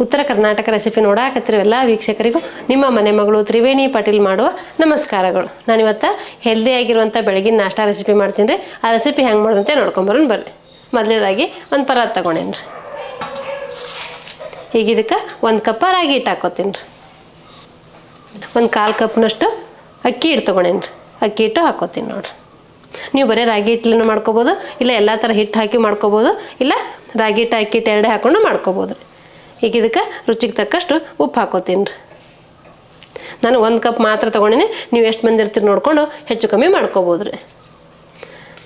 ಉತ್ತರ ಕರ್ನಾಟಕ ರೆಸಿಪಿ ನೋಡಾಕತ್ತಿರೋ ಎಲ್ಲ ವೀಕ್ಷಕರಿಗೂ ನಿಮ್ಮ ಮನೆ ಮಗಳು ತ್ರಿವೇಣಿ ಪಾಟೀಲ್ ಮಾಡುವ ನಮಸ್ಕಾರಗಳು. ನಾನಿವತ್ತು ಹೆಲ್ದಿಯಾಗಿರುವಂಥ ಬೆಳಗಿನ ನಾಷ್ಟಾ ರೆಸಿಪಿ ಮಾಡ್ತೀನಿ ರೀ. ಆ ರೆಸಿಪಿ ಹೆಂಗೆ ಮಾಡೋದಂತೆ ನೋಡ್ಕೊಂಬರೋಣ ಬರ್ರಿ. ಮೊದಲೇದಾಗಿ ಒಂದು ಪರಾತ್ ತೊಗೊಂಡೇನಿ ರೀ. ಈಗ ಇದಕ್ಕೆ 1 ಕಪ್ ರಾಗಿ ಹಿಟ್ಟು ಹಾಕೋತೀನಿ ರೀ. 1/4 ಕಪ್ನಷ್ಟು ಅಕ್ಕಿ ಹಿಟ್ಟು ತೊಗೊಂಡೇನಿ ರೀ. ಅಕ್ಕಿ ಹಿಟ್ಟು ಹಾಕೋತೀನಿ ನೋಡಿರಿ. ನೀವು ಬರೀ ರಾಗಿ ಹಿಟ್ಟನ್ನು ಮಾಡ್ಕೋಬೋದು, ಇಲ್ಲ ಎಲ್ಲ ಥರ ಹಿಟ್ಟು ಹಾಕಿ ಮಾಡ್ಕೋಬೋದು, ಇಲ್ಲ ರಾಗಿ ಹಿಟ್ಟು ಅಕ್ಕಿ ಹಿಟ್ಟು ಎರಡೇ ಹಾಕೊಂಡು ಮಾಡ್ಕೋಬೋದು ರೀ. ಈಗ ಇದಕ್ಕೆ ರುಚಿಗೆ ತಕ್ಕಷ್ಟು ಉಪ್ಪು ಹಾಕೋತೀನಿ ರೀ. ನಾನು 1 ಕಪ್ ಮಾತ್ರ ತೊಗೊಂಡಿನಿ, ನೀವು ಎಷ್ಟು ಮಂದಿ ಇರ್ತೀರಿ ನೋಡಿಕೊಂಡು ಹೆಚ್ಚು ಕಮ್ಮಿ ಮಾಡ್ಕೋಬೋದು ರೀ.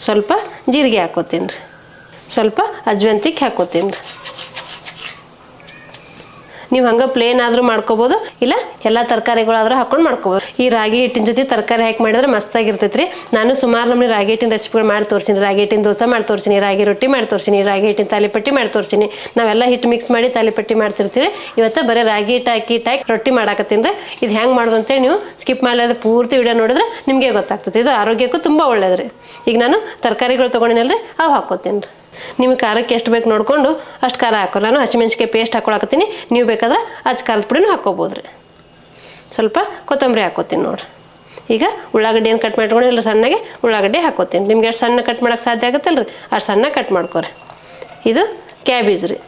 ಸ್ವಲ್ಪ ಜೀರಿಗೆ ಹಾಕೋತೀನಿ ರೀ. ಸ್ವಲ್ಪ ಅಜ್ವಾನ್ ತಿಕ್ಕಿ ಹಾಕೋತೀನಿ ರೀ. ನೀವು ಹಂಗೆ ಪ್ಲೇನ್ ಆದರೂ ಮಾಡ್ಕೋಬೋದು, ಇಲ್ಲ ಎಲ್ಲ ತರಕಾರಿಗಳಾದರೂ ಹಾಕೊಂಡು ಮಾಡ್ಕೋಬೋದು. ಈ ರಾಗಿ ಹಿಟ್ಟಿನ ಜೊತೆ ತರಕಾರಿ ಹಾಕಿ ಮಾಡಿದ್ರೆ ಮಸ್ತಾಗಿರ್ತೈತೆ ರೀ. ನಾನು ಸುಮಾರು ನಮ್ಮನೆ ರಾಗಿ ಹಿಟ್ಟಿನ ರೆಸಿಪಿಗಳು ಮಾಡಿ ತೋರಿಸಿನಿ. ರಾಗಿ ಹಿಟ್ಟಿನ ದೋಸೆ ಮಾಡಿ ತೋರಿಸಿನಿ, ರಾಗಿ ರೊಟ್ಟಿ ಮಾಡಿ ತೋರಿಸಿನಿ, ರಾಗಿ ಹಿಟ್ಟಿನ ತಾಲಿಪಟ್ಟಿ ಮಾಡಿ ತೋರಿಸಿನಿ. ನಾವೆಲ್ಲ ಹಿಟ್ಟು ಮಿಕ್ಸ್ ಮಾಡಿ ತಾಲಿಪಟ್ಟಿ ಮಾಡ್ತಿರ್ತೀವಿ. ಇವತ್ತು ಬರೀ ರಾಗಿ ಹಿಟ್ಟು ಅಕ್ಕಿ ಹಾಕಿ ರೊಟ್ಟಿ ಮಾಡಾಕತ್ತೀನಿ ರೀ. ಇದು ಹೆಂಗೆ ಮಾಡೋದು ಅಂತೇಳಿ ನೀವು ಸ್ಕಿಪ್ ಮಾಡಲಾರ್ದೆ ಪೂರ್ತಿ ವಿಡಿಯೋ ನೋಡಿದ್ರೆ ನಿಮಗೆ ಗೊತ್ತಾಗ್ತದೆ. ಇದು ಆರೋಗ್ಯಕ್ಕೂ ತುಂಬ ಒಳ್ಳೇದು ರೀ. ಈಗ ನಾನು ತರಕಾರಿಗಳು ತೊಗೊಂಡಿನಲ್ರಿ, ಅವು ಹಾಕೋತೀನಿ ರೀ. ನಿಮಗೆ ಖಾರಕ್ಕೆ ಎಷ್ಟು ಬೇಕು ನೋಡಿಕೊಂಡು ಅಷ್ಟು ಖಾರ ಹಾಕೋಲ್ಲ. ನಾನು ಹಸಿಮೆಣ್ಸಿಕಾಯಿ ಪೇಸ್ಟ್ ಹಾಕೊಳಕತ್ತೀನಿ. ನೀವು ಬೇಕಾದ್ರೆ ಅಚ್ಚ ಖಾರದ ಪುಡಿನೂ ಹಾಕ್ಕೋಬೋದು ರೀ. ಸ್ವಲ್ಪ ಕೊತ್ತಂಬರಿ ಹಾಕೋತೀನಿ ನೋಡಿರಿ. ಈಗ ಉಳ್ಳಾಗಡ್ಡಿ ಏನು ಕಟ್ ಮಾಡ್ಕೊಂಡು ಇಲ್ಲ ಸಣ್ಣಗೆ ಉಳ್ಳಾಗಡ್ಡಿ ಹಾಕೋತೀನಿ. ನಿಮ್ಗೆ ಎಷ್ಟು ಸಣ್ಣ ಕಟ್ ಮಾಡೋಕ್ಕೆ ಸಾಧ್ಯ ಆಗುತ್ತಲ್ಲ ರೀ, ಅಷ್ಟು ಸಣ್ಣ ಕಟ್ ಮಾಡ್ಕೊರಿ. ಇದು ಕ್ಯಾಬೇಜ್ ರೀ.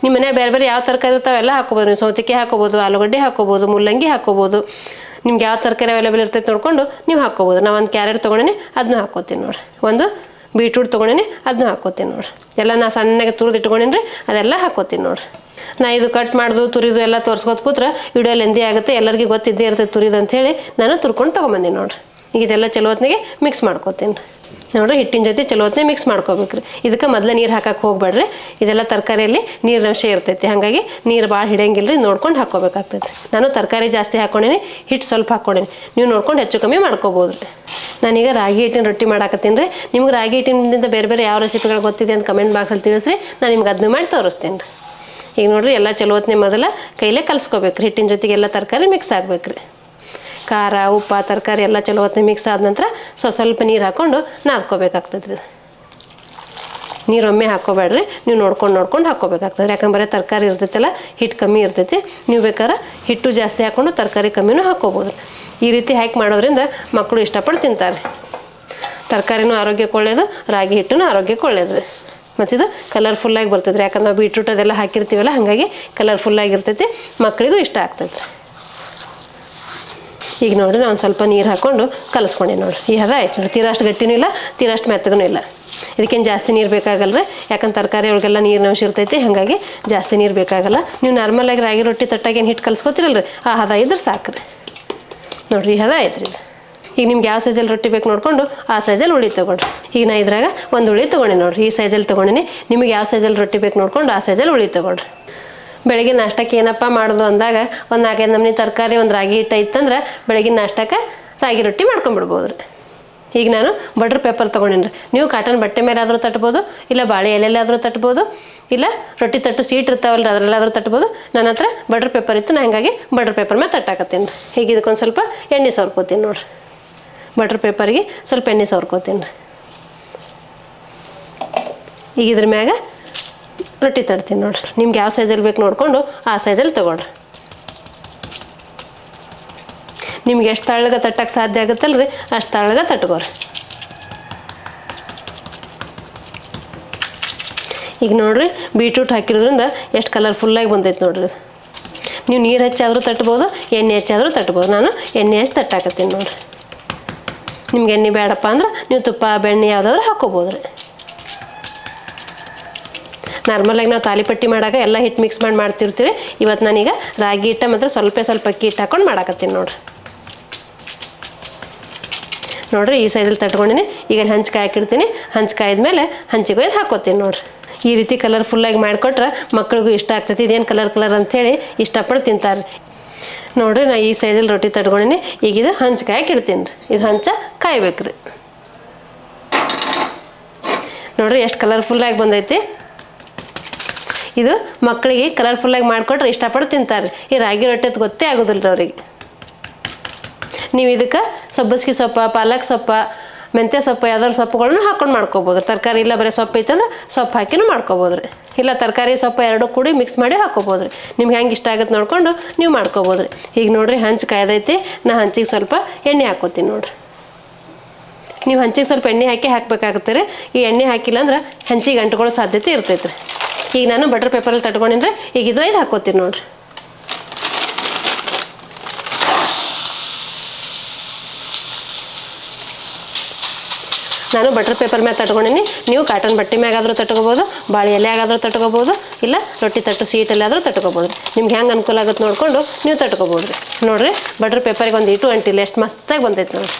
ನಿಮ್ಮ ಮನೆ ಬೇರೆ ಬೇರೆ ಯಾವ ತರಕಾರಿ ಇರ್ತಾವೆಲ್ಲ ಹಾಕೋಬೋದು. ನೀವು ಸೌತೆಕಾಯಿ ಹಾಕೋಬೋದು, ಆಲೂಗಡ್ಡೆ ಹಾಕೋಬೋದು, ಮುಲ್ಲಂಗಿ ಹಾಕೋಬೋದು. ನಿಮ್ಗೆ ಯಾವ ತರಕಾರಿ ಅವೈಲೇಬಲ್ ಇರ್ತೈತೆ ನೋಡಿಕೊಂಡು ನೀವು ಹಾಕ್ಕೋಬೋದು. ನಾನು ಒಂದು ಕ್ಯಾರೆಟ್ ತೊಗೊಂಡಿನಿ, ಅದನ್ನೂ ಹಾಕೋತೀನಿ ನೋಡಿರಿ. ಒಂದು ಬೀಟ್ರೂಟ್ ತೊಗೊಂಡಿನಿ, ಅದನ್ನೂ ಹಾಕೋತೀನಿ ನೋಡಿರಿ. ಎಲ್ಲ ನಾ ಸಣ್ಣಗೆ ತುರಿದು ಇಟ್ಕೊಂಡಿನಿ ರೀ, ಅದೆಲ್ಲ ಹಾಕೋತೀನಿ ನೋಡಿರಿ. ನಾ ಇದು ಕಟ್ ಮಾಡೋದು ತುರಿದು ಎಲ್ಲ ತೋರಿಸ್ಕೊತ ಕೂತ್ರೆ ವಿಡಿಯೋ ಲೆಂದಿ ಆಗುತ್ತೆ. ಎಲ್ಲರಿಗೂ ಗೊತ್ತಿದ್ದೇ ಇರ್ತೈತೆ ತುರಿದು ಅಂಥೇಳಿ ನಾನು ತುರ್ಕೊಂಡು ತೊಗೊಂಬಂದಿನಿ ನೋಡಿರಿ. ಈಗ ಇದೆಲ್ಲ ಚಲೋ ಹೊತ್ತಿಗೆ ಮಿಕ್ಸ್ ಮಾಡ್ಕೋತೀನಿ ನೋಡಿರಿ. ಹಿಟ್ಟಿನ ಜೊತೆ ಚಲೋ ಹೊತ್ತಿಗೆ ಮಿಕ್ಸ್ ಮಾಡ್ಕೋಬೇಕ್ರಿ. ಇದಕ್ಕೆ ಮೊದಲೇ ನೀರು ಹಾಕಕ್ಕೆ ಹೋಗ್ಬೇಡ್ರಿ. ಇದೆಲ್ಲ ತರಕಾರಿಯಲ್ಲಿ ನೀರಿನ ಅಂಶ ಇರ್ತೈತಿ, ಹಾಗಾಗಿ ನೀರು ಭಾಳ ಹಿಡಿಯಂಗಿಲ್ಲ ರೀ. ನೋಡ್ಕೊಂಡು ಹಾಕ್ಕೋಬೇಕಾಗ್ತೈತಿ. ನಾನು ತರಕಾರಿ ಜಾಸ್ತಿ ಹಾಕ್ಕೊಂಡೀನಿ, ಹಿಟ್ಟು ಸ್ವಲ್ಪ ಹಾಕ್ಕೊಂಡೀನಿ. ನೀವು ನೋಡ್ಕೊಂಡು ಹೆಚ್ಚು ಕಮ್ಮಿ ಮಾಡ್ಕೋಬೋದು ರೀ. ನಾನೀಗ ರಾಗಿ ಹಿಟ್ಟಿನ ರೊಟ್ಟಿ ಮಾಡಾಕತ್ತೀನಿ ರೀ. ನಿಮ್ಗೆ ರಾಗಿ ಹಿಟ್ಟಿನಿಂದ ಬೇರೆ ಬೇರೆ ಯಾವ ರೆಸಿಪಿಗಳು ಗೊತ್ತಿದೆ ಅಂತ ಕಮೆಂಟ್ ಬಾಕ್ಸಲ್ಲಿ ತಿಳಿಸ್ರಿ. ನಾನು ನಿಮ್ಗೆ ಅದನ್ನ ಮಾಡಿ ತೋರಿಸ್ತೀನಿ ರೀ. ಈಗ ನೋಡಿರಿ, ಎಲ್ಲ ಚಲೋ ಹೊತ್ತಿಗೆ ಮೊದಲ ಕೈಲೇ ಕಲಿಸ್ಕೋಬೇಕು ರೀ. ಹಿಟ್ಟಿನ ಜೊತೆಗೆ ಎಲ್ಲ ತರಕಾರಿ ಮಿಕ್ಸ್ ಆಗ್ಬೇಕು ರೀ. ಖಾರ ಉಪ್ಪು ತರಕಾರಿ ಎಲ್ಲ ಚಲೋ ಹೊತ್ತಿಗೆ ಮಿಕ್ಸ್ ಆದ ನಂತರ ಸ್ವಲ್ಪ ನೀರು ಹಾಕ್ಕೊಂಡು ನಾದ್ಕೋಬೇಕಾಗ್ತದೆ ರೀ. ನೀರು ಒಮ್ಮೆ ಹಾಕ್ಕೋಬೇಡ್ರಿ, ನೀವು ನೋಡ್ಕೊಂಡು ಹಾಕ್ಕೋಬೇಕಾಗ್ತದೆ. ಯಾಕಂದ್ರೆ ತರಕಾರಿ ಇರ್ತೈತಲ್ಲ, ಹಿಟ್ಟು ಕಮ್ಮಿ ಇರ್ತೈತಿ. ನೀವು ಬೇಕಾದ್ರೆ ಹಿಟ್ಟು ಜಾಸ್ತಿ ಹಾಕ್ಕೊಂಡು ತರಕಾರಿ ಕಮ್ಮಿನೂ ಹಾಕ್ಕೋಬೋದು. ಈ ರೀತಿ ಹಾಕಿ ಮಾಡೋದ್ರಿಂದ ಮಕ್ಕಳು ಇಷ್ಟಪಟ್ಟು ತಿಂತಾರೆ. ತರಕಾರಿನೂ ಆರೋಗ್ಯಕ್ಕೆ ಒಳ್ಳೆಯದು, ರಾಗಿ ಹಿಟ್ಟೂ ಆರೋಗ್ಯಕ್ಕೆ ಒಳ್ಳೆಯದು ರೀ. ಮತ್ತಿದು ಕಲರ್ಫುಲ್ಲಾಗಿ ಬರ್ತೈತೆ ರೀ. ಯಾಕಂದ್ರೆ ನಾವು ಬೀಟ್ರೂಟ್ ಅದೆಲ್ಲ ಹಾಕಿರ್ತೀವಲ್ಲ, ಹಾಗಾಗಿ ಕಲರ್ಫುಲ್ಲಾಗಿರ್ತೈತಿ, ಮಕ್ಕಳಿಗೂ ಇಷ್ಟ ಆಗ್ತೈತೆ ರೀ. ಈಗ ನೋಡಿರಿ, ನಾನು ಸ್ವಲ್ಪ ನೀರು ಹಾಕ್ಕೊಂಡು ಕಲಿಸ್ಕೊಂಡೆ ನೋಡಿರಿ. ಈ ಹದ ಆಯ್ತು ನೋಡಿರಿ. ತೀರಷ್ಟು ಗಟ್ಟಿನೂ ಇಲ್ಲ, ತೀರಷ್ಟು ಮೆತ್ತಗೂ ಇಲ್ಲ. ಇದಕ್ಕೇನು ಜಾಸ್ತಿ ನೀರು ಬೇಕಾಗಲ್ಲ ರೀ. ಯಾಕಂದ್ರೆ ತರಕಾರಿ ಒಳಗೆಲ್ಲ ನೀರಿನ ಅಂಶ ಇರ್ತೈತಿ, ಹಾಗಾಗಿ ಜಾಸ್ತಿ ನೀರು ಬೇಕಾಗಲ್ಲ. ನೀವು ನಾರ್ಮಲಾಗಿ ರಾಗಿ ರೊಟ್ಟಿ ತಟ್ಟಾಗೇನು ಹಿಟ್ಟು ಕಲಿಸ್ಕೊತಿರಲ್ಲ ರೀ, ಆ ಹದ ಇದ್ರೆ ಸಾಕು ರೀ. ನೋಡಿರಿ, ಈ ಹದ ಆಯ್ತು ರೀ. ಈಗ ನಿಮ್ಗೆ ಯಾವ ಸೈಜಲ್ಲಿ ರೊಟ್ಟಿ ಬೇಕು ನೋಡಿಕೊಂಡು ಆ ಸೈಜಲ್ಲಿ ಉಳ್ಳಿ ತೊಗೊಳ್ರಿ. ಈಗ ನಾ ಇದ್ರಾಗ ಒಂದು ಉಳ್ಳಿ ತೊಗೊಂಡಿನಿ ನೋಡಿರಿ. ಈ ಸೈಜಲ್ಲಿ ತೊಗೊಂಡಿನಿ. ನಿಮಗೆ ಯಾವ ಸೈಜಲ್ಲಿ ರೊಟ್ಟಿ ಬೇಕು ನೋಡ್ಕೊಂಡು ಆ ಸೈಜಲ್ಲಿ ಉಳ್ಳಿ ತೊಗೊಳ್ರಿ. ಬೆಳಗಿನ ನಾಷ್ಟಕ್ಕೆ ಏನಪ್ಪ ಮಾಡೋದು ಅಂದಾಗ ಒಂದು 4-5 ನಮೂನಿ ತರಕಾರಿ, ಒಂದು ರಾಗಿ ಹಿಟ್ಟು ಇತ್ತಂದ್ರೆ ಬೆಳಗಿನ ನಾಷ್ಟಕ್ಕೆ ರಾಗಿ ರೊಟ್ಟಿ ಮಾಡ್ಕೊಂಬಿಡ್ಬೋದು ರೀ. ಈಗ ನಾನು ಬಟರ್ ಪೇಪರ್ ತೊಗೊಂಡಿನಿ ರೀ. ನೀವು ಕಾಟನ್ ಬಟ್ಟೆ ಮೇಲೆ ಆದರೂ ತಟ್ಬೋದು, ಇಲ್ಲ ಬಾಳೆ ಎಲೆಲ್ಲಾದರೂ ತಟ್ಬೋದು, ಇಲ್ಲ ರೊಟ್ಟಿ ತಟ್ಟು ಸೀಟ್ ಇರ್ತಾವಲ್ಲ ರೀ, ಅದರಲ್ಲಾದರೂ ತಟ್ಬೋದು. ನನ್ನ ಹತ್ರ ಬಟರ್ ಪೇಪರ್ ಇತ್ತು, ನಾನು ಹಾಗಾಗಿ ಬಟರ್ ಪೇಪರ್ ಮೇಲೆ ತಟ್ಟಾಕತ್ತೀನಿ ರೀ. ಈಗ ಇದಕ್ಕೊಂದು ಸ್ವಲ್ಪ ಎಣ್ಣೆ ಸವರ್ಕೋತೀನಿ ನೋಡಿರಿ. ಬಟರ್ ಪೇಪರ್ಗೆ ಸ್ವಲ್ಪ ಎಣ್ಣೆ ಸವರ್ಕೋತೀನಿ ರೀ. ಈಗ ಇದ್ರ ಮ್ಯಾಗ ರೊಟ್ಟಿ ತಡ್ತೀನಿ ನೋಡಿರಿ. ನಿಮ್ಗೆ ಯಾವ ಸೈಜಲ್ಲಿ ಬೇಕು ನೋಡಿಕೊಂಡು ಆ ಸೈಜಲ್ಲಿ ತೊಗೊಳ್ರಿ. ನಿಮ್ಗೆ ಎಷ್ಟು ತಳ್ಳಗೆ ತಟ್ಟಕ್ಕೆ ಸಾಧ್ಯ ಆಗುತ್ತಲ್ಲ ರೀ, ಅಷ್ಟು ತಳ್ಳಗೆ ತಟ್ಕೋರಿ. ಈಗ ನೋಡಿರಿ, ಬೀಟ್ರೂಟ್ ಹಾಕಿರೋದ್ರಿಂದ ಎಷ್ಟು ಕಲರ್ಫುಲ್ಲಾಗಿ ಬಂದೈತೆ ನೋಡಿರಿ. ನೀವು ನೀರು ಹೆಚ್ಚಾದರೂ ತಟ್ಬೋದು, ಎಣ್ಣೆ ಹೆಚ್ಚಾದರೂ ತಟ್ಬೋದು. ನಾನು ಎಣ್ಣೆ ಹಚ್ಚಿ ತಟ್ಟಾಕತ್ತೀನಿ ನೋಡಿರಿ. ನಿಮ್ಗೆ ಎಣ್ಣೆ ಬೇಡಪ್ಪ ಅಂದ್ರೆ ನೀವು ತುಪ್ಪ ಬೆಣ್ಣೆ ಯಾವುದಾದ್ರೂ ಹಾಕ್ಕೋಬೋದು ರೀ. ನಾರ್ಮಲಾಗಿ ನಾವು ತಾಲಿಪಟ್ಟಿ ಮಾಡಾಗ ಎಲ್ಲ ಹಿಟ್ಟು ಮಿಕ್ಸ್ ಮಾಡಿ ಮಾಡ್ತಿರ್ತೀವಿ. ಇವತ್ತು ನಾನೀಗ ರಾಗಿ ಹಿಟ್ಟು ಮತ್ತು ಸ್ವಲ್ಪ ಅಕ್ಕಿ ಹಿಟ್ಟು ಹಾಕ್ಕೊಂಡು ಮಾಡಾಕತ್ತೀನಿ ನೋಡಿರಿ. ಈ ಸೈಜಲ್ಲಿ ತಟ್ಕೊಂಡಿನಿ. ಈಗ ಹಂಚ್ಕಾಯಿ ಹಾಕಿರ್ತೀನಿ. ಹಂಚ್ಕಾಯ್ದ ಮೇಲೆ ಹಂಚಿಗೆ ಒಯ್ದು ಹಾಕೋತೀನಿ ನೋಡಿರಿ. ಈ ರೀತಿ ಕಲರ್ಫುಲ್ಲಾಗಿ ಮಾಡಿಕೊಟ್ರೆ ಮಕ್ಳಿಗೂ ಇಷ್ಟ ಆಗ್ತೈತಿ. ಇದೇನು ಕಲರ್ ಅಂಥೇಳಿ ಇಷ್ಟಪಟ್ಟು ತಿಂತಾರೆ ನೋಡಿರಿ. ನಾ ಈ ಸೈಜಲ್ಲಿ ರೊಟ್ಟಿ ತಟ್ಕೊಂಡಿನಿ. ಈಗ ಇದು ಹಂಚ್ಕಾಯಿ ಹಾಕಿಡ್ತೀನಿ ರೀ. ಇದು ಹಂಚ ಕಾಯ್ಬೇಕು ರೀ. ನೋಡಿರಿ, ಎಷ್ಟು ಕಲರ್ಫುಲ್ಲಾಗಿ ಬಂದೈತಿ. ಇದು ಮಕ್ಕಳಿಗೆ ಕಲರ್ಫುಲ್ಲಾಗಿ ಮಾಡಿಕೊಟ್ರೆ ಇಷ್ಟಪಟ್ಟು ತಿಂತಾರೆ. ಈ ರಾಗಿ ರೊಟ್ಟಿ ಅದು ಗೊತ್ತೇ ಆಗೋದಿಲ್ಲ ರೀ ಅವರಿಗೆ. ನೀವು ಇದಕ್ಕೆ ಸಬ್ಬಸಿಗೆ ಸೊಪ್ಪು, ಪಾಲಕ್ ಸೊಪ್ಪು, ಮೆಂತ್ಯ ಸೊಪ್ಪು ಯಾವ್ದಾದ್ರು ಸೊಪ್ಪುಗಳನ್ನು ಹಾಕೊಂಡು ಮಾಡ್ಕೋಬೋದು. ತರಕಾರಿ ಇಲ್ಲ ಬರೀ ಸೊಪ್ಪು ಐತಂದ್ರೆ ಸೊಪ್ಪು ಹಾಕಿನೂ ಮಾಡ್ಕೋಬೋದು ರೀ. ಇಲ್ಲ ತರಕಾರಿ ಸೊಪ್ಪು ಎರಡೂ ಕೂಡಿ ಮಿಕ್ಸ್ ಮಾಡಿ ಹಾಕ್ಕೋಬೋದು ರೀ. ನಿಮ್ಗೆ ಹೆಂಗೆ ಇಷ್ಟ ಆಗುತ್ತೆ ನೋಡಿಕೊಂಡು ನೀವು ಮಾಡ್ಕೋಬೋದು ರೀ. ಈಗ ನೋಡಿರಿ ಹಂಚು ಕಾಯ್ದೈತಿ. ನಾ ಹಂಚಿಗೆ ಸ್ವಲ್ಪ ಎಣ್ಣೆ ಹಾಕ್ಕೋತೀನಿ ನೋಡಿರಿ. ನೀವು ಹಂಚಿಗೆ ಸ್ವಲ್ಪ ಎಣ್ಣೆ ಹಾಕಿ ಹಾಕಬೇಕಾಗುತ್ತೆ ರೀ. ಈ ಎಣ್ಣೆ ಹಾಕಿಲ್ಲ ಅಂದ್ರೆ ಹಂಚಿಗೆ ಅಂಟ್ಕೊಳ್ಳೋ ಸಾಧ್ಯತೆ ಇರ್ತೈತೆ ರೀ. ಈಗ ನಾನು ಬಟರ್ ಪೇಪರಲ್ಲಿ ತಟ್ಕೊಂಡಿದ್ರೆ ಈಗ ಇದು 5 ಹಾಕ್ಕೋತೀನಿ ನೋಡಿರಿ. ನಾನು ಬಟರ್ ಪೇಪರ್ ಮ್ಯಾಗ ತಟ್ಕೊಂಡಿನಿ. ನೀವು ಕಾಟನ್ ಬಟ್ಟೆ ಮ್ಯಾಗಾದರೂ ತಟ್ಕೋಬೋದು, ಬಾಳೆ ಎಲೆಯಾಗಾದರೂ ತಟ್ಕೋಬೋದು, ಇಲ್ಲ ರೊಟ್ಟಿ ತಟ್ಟು ಸೀಟಲ್ಲಾದರೂ ತಟ್ಕೋಬೋದು ರೀ. ನಿಮ್ಗೆ ಹೆಂಗೆ ಅನುಕೂಲ ಆಗುತ್ತೆ ನೋಡಿಕೊಂಡು ನೀವು ತಟ್ಕೋಬೋದು ರೀ. ನೋಡಿರಿ ಬಟರ್ ಪೇಪರಿಗೆ ಒಂದು ಇಟು ಅಂಟಿಲ್ಲ ಎಷ್ಟು ಮಸ್ತಾಗಿ ಬಂದೈತೆ ನೋಡಿ.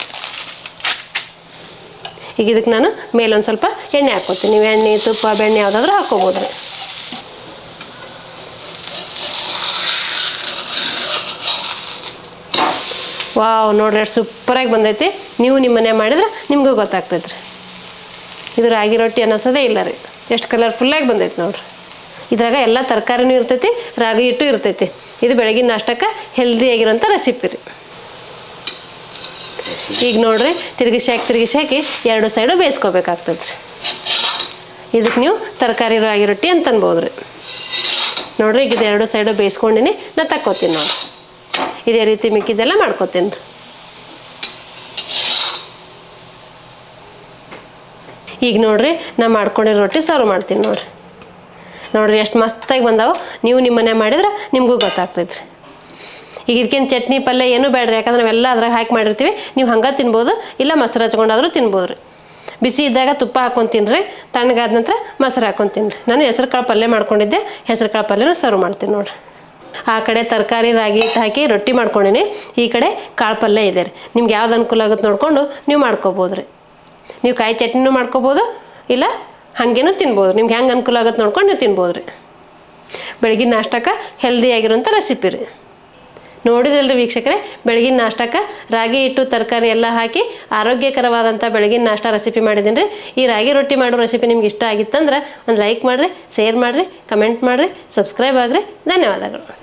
ಈಗ ಇದಕ್ಕೆ ನಾನು ಮೇಲೊಂದು ಸ್ವಲ್ಪ ಎಣ್ಣೆ ಹಾಕ್ಕೋತೀನಿ. ನೀವು ಎಣ್ಣೆ ತುಪ್ಪ ಬೆಣ್ಣೆ ಯಾವುದಾದ್ರೂ ಹಾಕ್ಕೋಬೋದು ರೀ. ವಾವ್ ನೋಡ್ರಿ ಎಷ್ಟು ಸೂಪರಾಗಿ ಬಂದೈತಿ. ನೀವು ನಿಮ್ಮ ಮನೆ ಮಾಡಿದ್ರೆ ನಿಮಗೂ ಗೊತ್ತಾಗ್ತೈತೆ ರೀ. ಇದು ರಾಗಿ ರೊಟ್ಟಿ ಅನ್ನಿಸೋದೇ ಇಲ್ಲ ರೀ. ಎಷ್ಟು ಕಲರ್ಫುಲ್ಲಾಗಿ ಬಂದೈತೆ ನೋಡ್ರಿ. ಇದ್ರಾಗ ಎಲ್ಲ ತರಕಾರಿನೂ ಇರ್ತೈತಿ, ರಾಗಿ ಹಿಟ್ಟು ಇರ್ತೈತಿ. ಇದು ಬೆಳಗಿನ ನಾಷ್ಟಕ್ಕೆ ಹೆಲ್ದಿಯಾಗಿರೋಂಥ ರೆಸಿಪಿ ರೀ. ಈಗ ನೋಡ್ರಿ ತಿರುಗಿಸಿ ಹಾಕಿ 2 ಸೈಡು ಬೇಯಿಸ್ಕೋಬೇಕಾಗ್ತೈತೆ ರೀ. ಇದಕ್ಕೆ ನೀವು ತರಕಾರಿ ರಾಗಿ ರೊಟ್ಟಿ ಅಂತ ಅನ್ಬೋದು ರೀ. ನೋಡ್ರಿ ಈಗ ಇದು 2 ಸೈಡು ಬೇಯಿಸ್ಕೊಂಡಿನಿ. ನಾನು ತಕ್ಕೋತೀನಿ ನೋಡಿರಿ. ಇದೇ ರೀತಿ ಮಿಕ್ಕಿದ್ದೆಲ್ಲ ಮಾಡ್ಕೋತೀನಿ ರೀ. ಈಗ ನೋಡ್ರಿ ನಾ ಮಾಡ್ಕೊಂಡಿರೋ ರೊಟ್ಟಿ ಸರ್ವ್ ಮಾಡ್ತೀನಿ ನೋಡಿರಿ. ನೋಡಿರಿ ಎಷ್ಟು ಮಸ್ತಾಗಿ ಬಂದಾವೆ. ನೀವು ನಿಮ್ಮ ಮನೆ ಮಾಡಿದ್ರೆ ನಿಮಗೂ ಗೊತ್ತಾಗ್ತೈತೆ ರೀ. ಈಗ ಇದಕ್ಕೇನು ಚಟ್ನಿ ಪಲ್ಯ ಏನೂ ಬೇಡ್ರಿ, ಯಾಕಂದ್ರೆ ನಾವೆಲ್ಲ ಅದ್ರಾಗ ಹಾಕಿ ಮಾಡಿರ್ತೀವಿ. ನೀವು ಹಂಗೆ ತಿನ್ಬೋದು, ಇಲ್ಲ ಮೊಸರು ಹಚ್ಕೊಂಡಾದರೂ ತಿನ್ಬೋದು ರೀ. ಬಿಸಿ ಇದ್ದಾಗ ತುಪ್ಪ ಹಾಕ್ಕೊಂಡು ತಿನ್ನಿರಿ, ತಣ್ಣಗಾದ ನಂತರ ಮೊಸರು ಹಾಕ್ಕೊಂಡು ತಿನ್ನಿರಿ. ನಾನು ಹೆಸರು ಕಾಳು ಪಲ್ಯ ಮಾಡ್ಕೊಂಡಿದ್ದೆ, ಹೆಸರು ಕಾಳು ಪಲ್ಯನೂ ಸರ್ವ್ ಮಾಡ್ತೀನಿ ನೋಡಿರಿ. ಆ ಕಡೆ ತರಕಾರಿ ರಾಗಿ ಹಿಟ್ಟು ಹಾಕಿ ರೊಟ್ಟಿ ಮಾಡ್ಕೊಂಡಿನಿ, ಈ ಕಡೆ ಕಾಳು ಪಲ್ಯ ಇದೆ ರೀ. ನಿಮ್ಗೆ ಯಾವ್ದು ಅನುಕೂಲ ಆಗುತ್ತೆ ನೋಡಿಕೊಂಡು ನೀವು ಮಾಡ್ಕೋಬೋದು ರೀ. ನೀವು ಕಾಯಿ ಚಟ್ನಿನೂ ಮಾಡ್ಕೋಬೋದು, ಇಲ್ಲ ಹಾಗೇನೂ ತಿನ್ಬೋದು. ನಿಮ್ಗೆ ಹೆಂಗೆ ಅನುಕೂಲ ಆಗುತ್ತೆ ನೋಡ್ಕೊಂಡು ನೀವು ತಿನ್ಬೋದು ರೀ. ಬೆಳಗಿನ ನಾಷ್ಟಕ್ಕೆ ಹೆಲ್ದಿಯಾಗಿರೋಂಥ ರೆಸಿಪಿ ರೀ. ನೋಡಿದ್ರಲ್ರಿ ವೀಕ್ಷಕರೇ, ಬೆಳಗಿನ ನಾಷ್ಟಕ್ಕೆ ರಾಗಿ ಹಿಟ್ಟು ತರಕಾರಿ ಎಲ್ಲ ಹಾಕಿ ಆರೋಗ್ಯಕರವಾದಂಥ ಬೆಳಗಿನ ನಾಷ್ಟ ರೆಸಿಪಿ ಮಾಡಿದ್ದೀನಿ ರೀ. ಈ ರಾಗಿ ರೊಟ್ಟಿ ಮಾಡೋ ರೆಸಿಪಿ ನಿಮ್ಗೆ ಇಷ್ಟ ಆಗಿತ್ತಂದ್ರೆ ಒಂದು ಲೈಕ್ ಮಾಡಿರಿ, ಶೇರ್ ಮಾಡಿರಿ, ಕಮೆಂಟ್ ಮಾಡಿರಿ, ಸಬ್ಸ್ಕ್ರೈಬ್ ಆಗಿರಿ. ಧನ್ಯವಾದಗಳು.